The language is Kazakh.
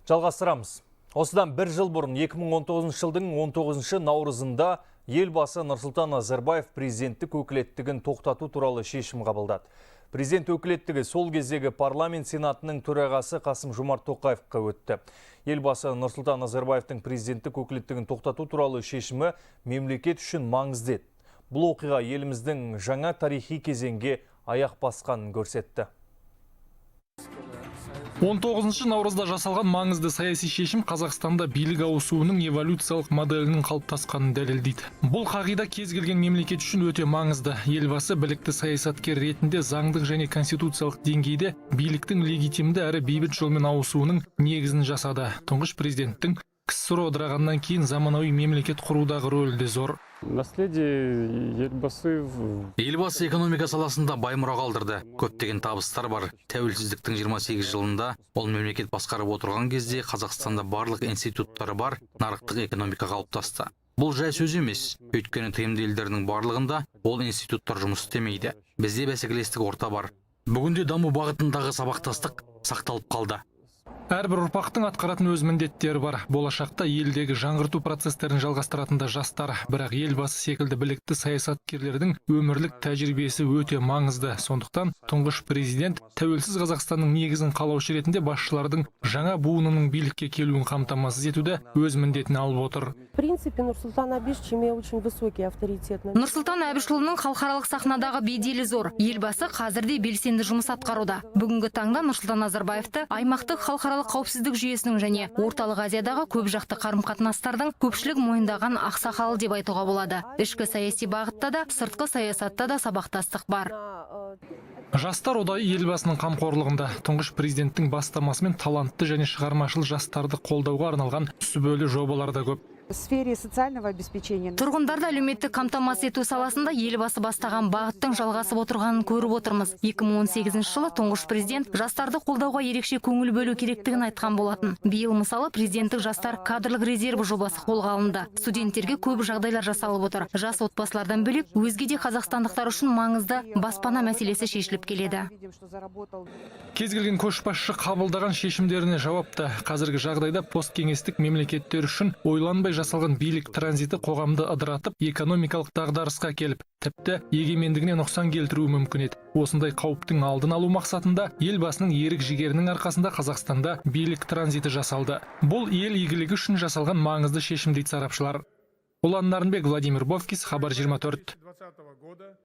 Жалғастырамыз. Осыдан бір жыл бұрын 2019 жылдың 19 наурызында елбасы Нұрсұлтан Назарбаев президенттік өкілеттігін тоқтату туралы шешім қабылдады. Президент өкілеттігі сол кездегі парламент сенатының төрағасы Қасым-Жомарт Тоқаевқа өтті. Елбасы Нұрсұлтан Назарбаевтың президенттік өкілеттігін тоқтату туралы шешімі мемлекет үшін маңызды еді. Бұл оқиға еліміздің жаңа тарихи кезеңге аяқ басқанын көрсетті. 19 наурызда жасалған маңызды саяси шешім Қазақстанда билік ауысуының эволюциялық моделінің қалыптасқанын дәлелдейді. Бұл қағида кез келген мемлекет үшін өте маңызды. Елбасы білікті саясаткер ретінде заңдық және конституциялық деңгейде биліктің легитимді әрі бейбіт жолмен ауысуының негізін жасады. Тұңғыш президенттің КСРО ыдырағаннан кейін заманауи мемлекет құрудағы рөлі де зор. Елбасы экономика саласында бай мұра қалдырды. Көптеген табыстар бар. Тәуелсіздіктің 28 жылында ол мемлекет басқарып отырған кезде Қазақстанда барлық институттары бар нарықтық экономика қалыптасты. Бұл жай сөз емес. Өйткені тмд елдерінің барлығында ол институттар жұмыс істемейді. Бізде бәсекелестік орта бар. Бүгінде даму бағытындағы сабақтастық сақталып қалды. Әрбір ұрпақтың атқаратын өз міндеттері бар. Болашақта елдегі жаңғырту процестерін жалғастыратында жастар, бірақ елбасы секілді білікті саясаткерлердің өмірлік тәжірибесі өте маңызды. Сондықтан тұңғыш президент тәуелсіз Қазақстанның негізін қалаушы ретінде басшылардың жаңа буынының билікке келуін қамтамасыз етуді өз міндетіне алып отыр. Нұрсұлтан Әбішұлының халықаралық сахнадағы беделі зор. Елбасы қазірде белсенді жұмыс атқаруда. Бүгінгі таңда Нұрсұлтан Назарбаевты аймақтық халықаралық қауіпсіздік жүйесінің және орталық Азиядағы көп жақты қарым-қатынастардың көпшілік мойындаған ақсақалы деп айтуға болады. Ішкі саяси бағытта да, сыртқы саясатта да сабақтастық бар. Жастар одайы елбасының қамқорлығында. Тұңғыш президенттің бастамасымен талантты және шығармашыл жастарды қолдауға арналған сүбелі жобалар да көп. Тұрғындарды әлеуметтік қамтамасыз ету саласында елбасы бастаған бағыттың жалғасып отырғанын көріп отырмыз. 2018 жылы тұңғыш президент жастарды қолдауға ерекше көңіл бөлу керектігін айтқан болатын. Биыл мысалы президенттік жастар кадрлық резерві жобасы қолға алынды. Студенттерге көп жағдайлар жасалып отыр. Жас отбасылардан бөлек өзге де қазақстандықтар үшін маңызды баспана мәселесі шешіліп келеді. Кез келген көшбасшы қабылдаған шешімдеріне жауапты. Қазіргі жағдайда посткеңестік мемлекеттер үшін ойланбай жасалған билік транзиті қоғамды ыдыратып, экономикалық дағдарысқа келіп, тіпті егемендігіне нұқсан келтіруі мүмкін еді. Осындай қауіптің алдын алу мақсатында елбасының ерік жігерінің арқасында Қазақстанда билік транзиті жасалды. Бұл ел игілігі үшін жасалған маңызды шешім дейді сарапшылар. Ұлан Нарынбек, Владимир Бовкис, Хабар 24.